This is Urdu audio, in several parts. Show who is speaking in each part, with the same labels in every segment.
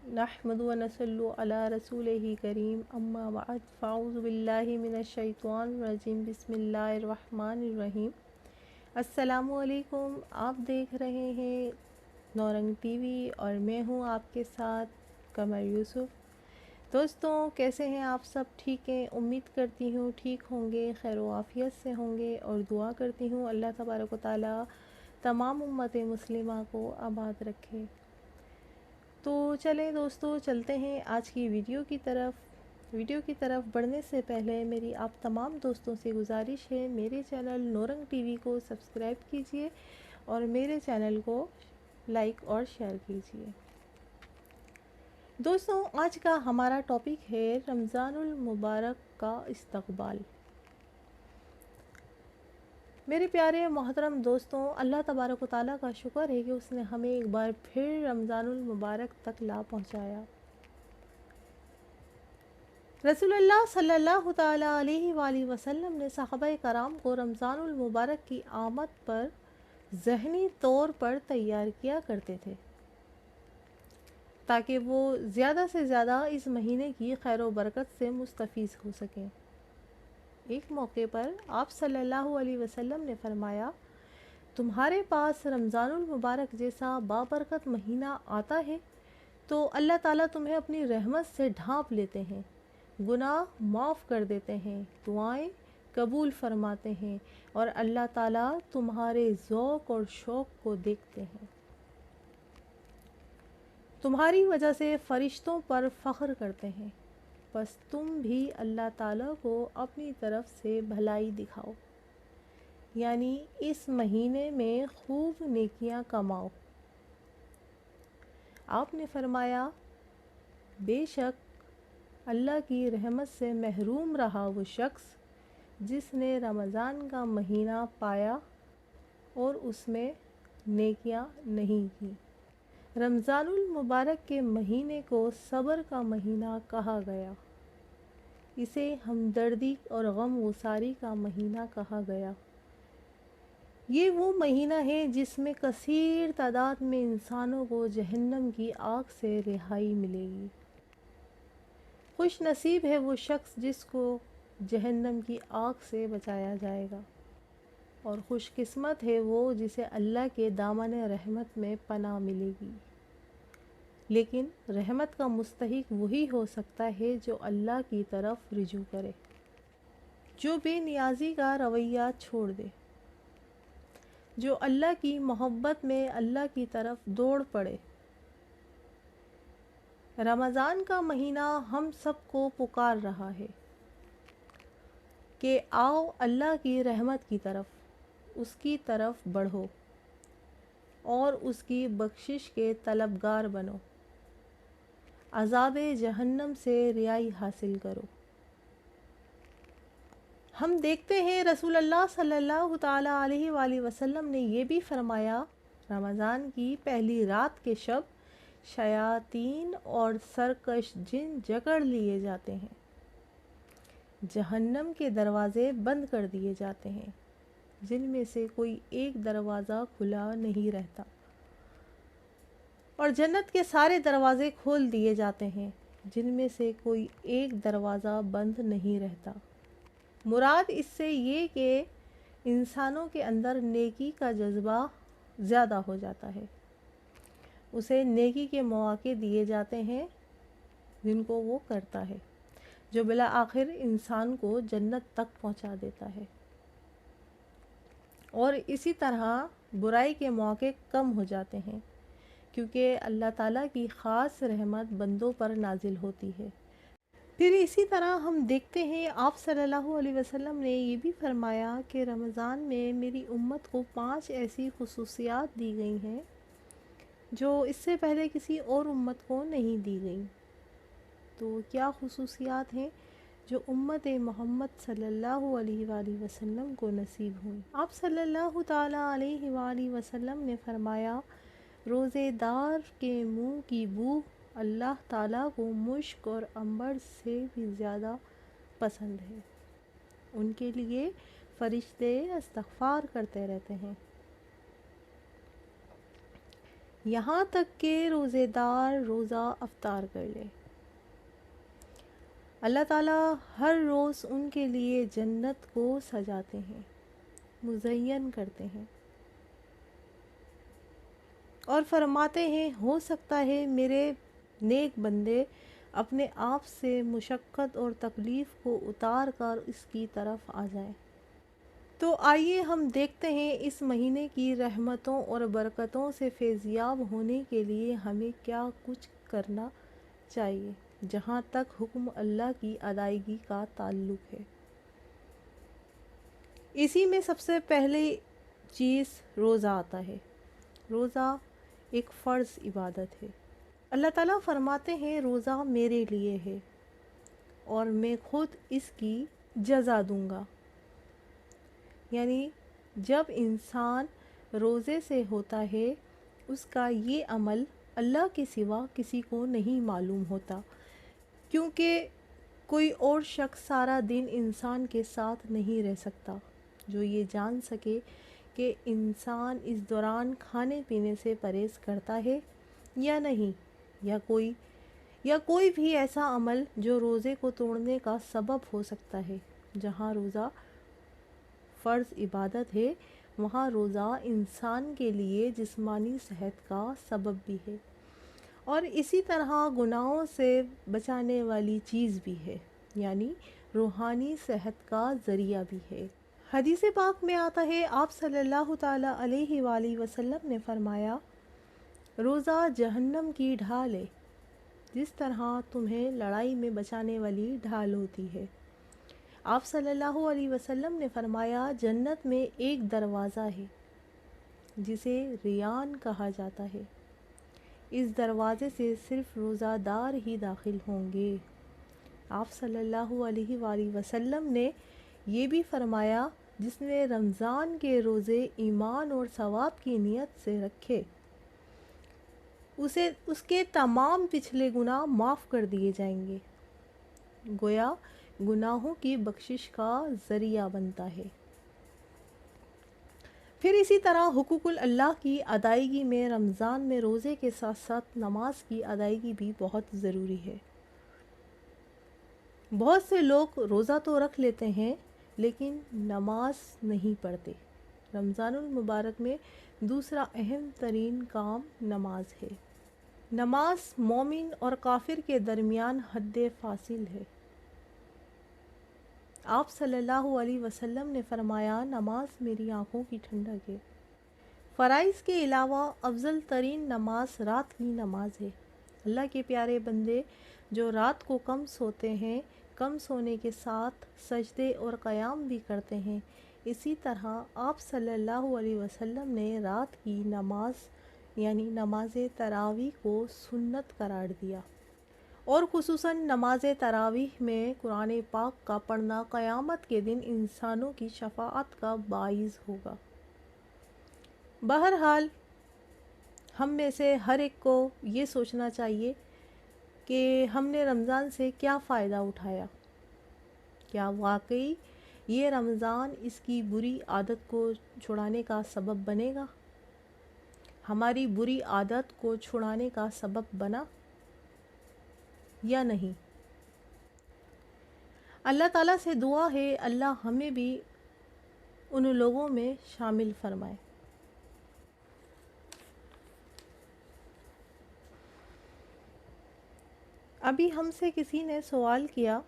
Speaker 1: نحمد و نصلی علی رسولہ کریم اما بعد فاعوذ باللہ من الشیطان الرجیم بسم اللہ الرحمن الرحیم۔ السلام علیکم، آپ دیکھ رہے ہیں نورنگ ٹی وی اور میں ہوں آپ کے ساتھ قمر یوسف۔ دوستوں، کیسے ہیں آپ سب؟ ٹھیک ہیں؟ امید کرتی ہوں ٹھیک ہوں گے، خیر و عافیت سے ہوں گے، اور دعا کرتی ہوں اللہ تبارک و تعالیٰ تمام امت مسلمہ کو آباد رکھے۔ تو چلیں دوستو، چلتے ہیں آج کی ویڈیو کی طرف بڑھنے سے پہلے میری آپ تمام دوستوں سے گزارش ہے، میرے چینل نورنگ ٹی وی کو سبسکرائب کیجئے اور میرے چینل کو لائک اور شیئر کیجئے۔ دوستوں، آج کا ہمارا ٹاپک ہے رمضان المبارک کا استقبال۔ میرے پیارے محترم دوستوں، اللہ تبارک و تعالیٰ کا شکر ہے کہ اس نے ہمیں ایک بار پھر رمضان المبارک تک لا پہنچایا۔ رسول اللہ صلی اللہ تعالیٰ علیہ وآلہ وسلم نے صحابہ کرام کو رمضان المبارک کی آمد پر ذہنی طور پر تیار کیا کرتے تھے تاکہ وہ زیادہ سے زیادہ اس مہینے کی خیر و برکت سے مستفیض ہو سکیں۔ ایک موقع پر آپ صلی اللہ علیہ وسلم نے فرمایا، تمہارے پاس رمضان المبارک جیسا بابرکت مہینہ آتا ہے تو اللہ تعالیٰ تمہیں اپنی رحمت سے ڈھانپ لیتے ہیں، گناہ معاف کر دیتے ہیں، دعائیں قبول فرماتے ہیں، اور اللہ تعالیٰ تمہارے ذوق اور شوق کو دیکھتے ہیں۔ تمہاری وجہ سے فرشتوں پر فخر کرتے ہیں، بس تم بھی اللہ تعالیٰ کو اپنی طرف سے بھلائی دکھاؤ، یعنی اس مہینے میں خوب نیکیاں کماؤ۔ آپ نے فرمایا، بے شک اللہ کی رحمت سے محروم رہا وہ شخص جس نے رمضان کا مہینہ پایا اور اس میں نیکیاں نہیں کی۔ رمضان المبارک کے مہینے کو صبر کا مہینہ کہا گیا، اسے ہمدردی اور غم گساری کا مہینہ کہا گیا۔ یہ وہ مہینہ ہے جس میں کثیر تعداد میں انسانوں کو جہنم کی آگ سے رہائی ملے گی۔ خوش نصیب ہے وہ شخص جس کو جہنم کی آگ سے بچایا جائے گا، اور خوش قسمت ہے وہ جسے اللہ کے دامن رحمت میں پناہ ملے گی۔ لیکن رحمت کا مستحق وہی ہو سکتا ہے جو اللہ کی طرف رجوع کرے، جو بے نیازی کا رویہ چھوڑ دے، جو اللہ کی محبت میں اللہ کی طرف دوڑ پڑے۔ رمضان کا مہینہ ہم سب کو پکار رہا ہے کہ آؤ اللہ کی رحمت کی طرف، اس کی طرف بڑھو اور اس کی بخشش کے طلبگار بنو، عذاب جہنم سے رہائی حاصل کرو۔ ہم دیکھتے ہیں رسول اللہ صلی اللہ تعالیٰ علیہ وآلہ وسلم نے یہ بھی فرمایا، رمضان کی پہلی رات کے شب شیاطین اور سرکش جن جکڑ لیے جاتے ہیں، جہنم کے دروازے بند کر دیے جاتے ہیں، جن میں سے کوئی ایک دروازہ کھلا نہیں رہتا، اور جنت کے سارے دروازے کھول دیے جاتے ہیں، جن میں سے کوئی ایک دروازہ بند نہیں رہتا۔ مراد اس سے یہ کہ انسانوں کے اندر نیکی کا جذبہ زیادہ ہو جاتا ہے، اسے نیکی کے مواقع دیے جاتے ہیں جن کو وہ کرتا ہے، جو بالآخر انسان کو جنت تک پہنچا دیتا ہے، اور اسی طرح برائی کے مواقع کم ہو جاتے ہیں، کیونکہ اللہ تعالیٰ کی خاص رحمت بندوں پر نازل ہوتی ہے۔ پھر اسی طرح ہم دیکھتے ہیں آپ صلی اللہ علیہ وسلم نے یہ بھی فرمایا کہ رمضان میں میری امت کو 5 ایسی خصوصیات دی گئی ہیں جو اس سے پہلے کسی اور امت کو نہیں دی گئی۔ تو کیا خصوصیات ہیں جو امت محمد صلی اللہ علیہ وآلہ وسلم کو نصیب ہوئی؟ آپ صلی اللہ تعالیٰ علیہ وآلہ وسلم نے فرمایا، روزے دار کے منہ کی بو اللہ تعالیٰ کو مشک اور عنبر سے بھی زیادہ پسند ہے، ان کے لیے فرشتے استغفار کرتے رہتے ہیں۔ یہاں تک کہ روزے دار روزہ افطار کر لے۔ اللہ تعالیٰ ہر روز ان کے لیے جنت کو سجاتے ہیں، مزین کرتے ہیں، اور فرماتے ہیں ہو سکتا ہے میرے نیک بندے اپنے آپ سے مشقت اور تکلیف کو اتار کر اس کی طرف آ جائیں۔ تو آئیے ہم دیکھتے ہیں اس مہینے کی رحمتوں اور برکتوں سے فیضیاب ہونے کے لیے ہمیں کیا کچھ کرنا چاہیے جہاں تک حکم اللہ کی ادائیگی کا تعلق ہے۔ اسی میں سب سے پہلی چیز روزہ آتا ہے۔ روزہ ایک فرض عبادت ہے۔ اللہ تعالیٰ فرماتے ہیں روزہ میرے لیے ہے اور میں خود اس کی جزا دوں گا۔ یعنی جب انسان روزے سے ہوتا ہے اس کا یہ عمل اللہ کے سوا کسی کو نہیں معلوم ہوتا، کیونکہ کوئی اور شخص سارا دن انسان کے ساتھ نہیں رہ سکتا جو یہ جان سکے کہ انسان اس دوران کھانے پینے سے پرہیز کرتا ہے یا نہیں، یا کوئی بھی ایسا عمل جو روزے کو توڑنے کا سبب ہو سکتا ہے۔ جہاں روزہ فرض عبادت ہے وہاں روزہ انسان کے لیے جسمانی صحت کا سبب بھی ہے، اور اسی طرح گناہوں سے بچانے والی چیز بھی ہے، یعنی روحانی صحت کا ذریعہ بھی ہے۔ حدیث پاک میں آتا ہے آپ صلی اللہ تعالیٰ علیہ وآلہ وسلم نے فرمایا روزہ جہنم کی ڈھال ہے، جس طرح تمہیں لڑائی میں بچانے والی ڈھال ہوتی ہے۔ آپ صلی اللہ علیہ وسلم نے فرمایا جنت میں ایک دروازہ ہے جسے ریان کہا جاتا ہے، اس دروازے سے صرف روزہ دار ہی داخل ہوں گے۔ آپ صلی اللہ علیہ وآلہ وسلم نے یہ بھی فرمایا جس نے رمضان کے روزے ایمان اور ثواب کی نیت سے رکھے اس کے تمام پچھلے گناہ معاف کر دیے جائیں گے، گویا گناہوں کی بخشش کا ذریعہ بنتا ہے۔ پھر اسی طرح حقوق اللہ کی ادائیگی میں رمضان میں روزے کے ساتھ ساتھ نماز کی ادائیگی بھی بہت ضروری ہے۔ بہت سے لوگ روزہ تو رکھ لیتے ہیں لیکن نماز نہیں پڑھتے۔ رمضان المبارک میں دوسرا اہم ترین کام نماز ہے۔ نماز مومن اور کافر کے درمیان حد فاصل ہے۔ آپ صلی اللہ علیہ وسلم نے فرمایا نماز میری آنکھوں کی ٹھنڈک ہے۔ فرائض کے علاوہ افضل ترین نماز رات کی نماز ہے۔ اللہ کے پیارے بندے جو رات کو کم سوتے ہیں کم سونے کے ساتھ سجدے اور قیام بھی کرتے ہیں، اسی طرح آپ صلی اللہ علیہ وسلم نے رات کی نماز یعنی نماز تراویح کو سنت قرار دیا، اور خصوصاً نماز تراویح میں قرآن پاک کا پڑھنا قیامت کے دن انسانوں کی شفاعت کا باعث ہوگا۔ بہرحال ہم میں سے ہر ایک کو یہ سوچنا چاہیے کہ ہم نے رمضان سے کیا فائدہ اٹھایا۔ کیا واقعی یہ رمضان اس کی بری عادت کو چھڑانے کا سبب بنے گا؟ ہماری بری عادت کو چھڑانے کا سبب بنا یا نہیں؟ اللہ تعالیٰ سے دعا ہے اللہ ہمیں بھی ان لوگوں میں شامل فرمائے۔ ابھی ہم سے کسی نے سوال کیا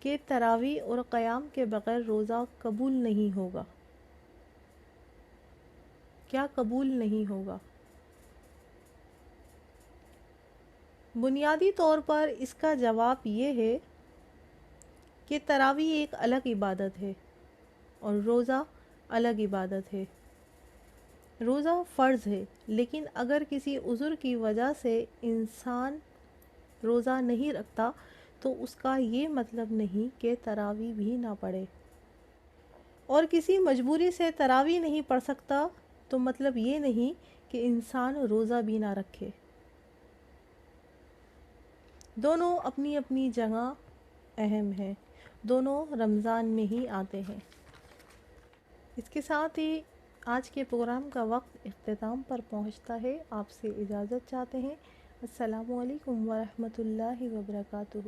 Speaker 1: کہ تراویح اور قیام کے بغیر روزہ قبول نہیں ہوگا۔ کیا قبول نہیں ہوگا؟ بنیادی طور پر اس کا جواب یہ ہے کہ تراویح ایک الگ عبادت ہے اور روزہ الگ عبادت ہے۔ روزہ فرض ہے، لیکن اگر کسی عذر کی وجہ سے انسان روزہ نہیں رکھتا تو اس کا یہ مطلب نہیں کہ تراویح بھی نہ پڑھے، اور کسی مجبوری سے تراویح نہیں پڑھ سکتا تو مطلب یہ نہیں کہ انسان روزہ بھی نہ رکھے۔ دونوں اپنی اپنی جگہ اہم ہیں، دونوں رمضان میں ہی آتے ہیں۔ اس کے ساتھ ہی آج کے پروگرام کا وقت اختتام پر پہنچتا ہے، آپ سے اجازت چاہتے ہیں۔ السلام علیکم ورحمۃ اللہ وبرکاتہ۔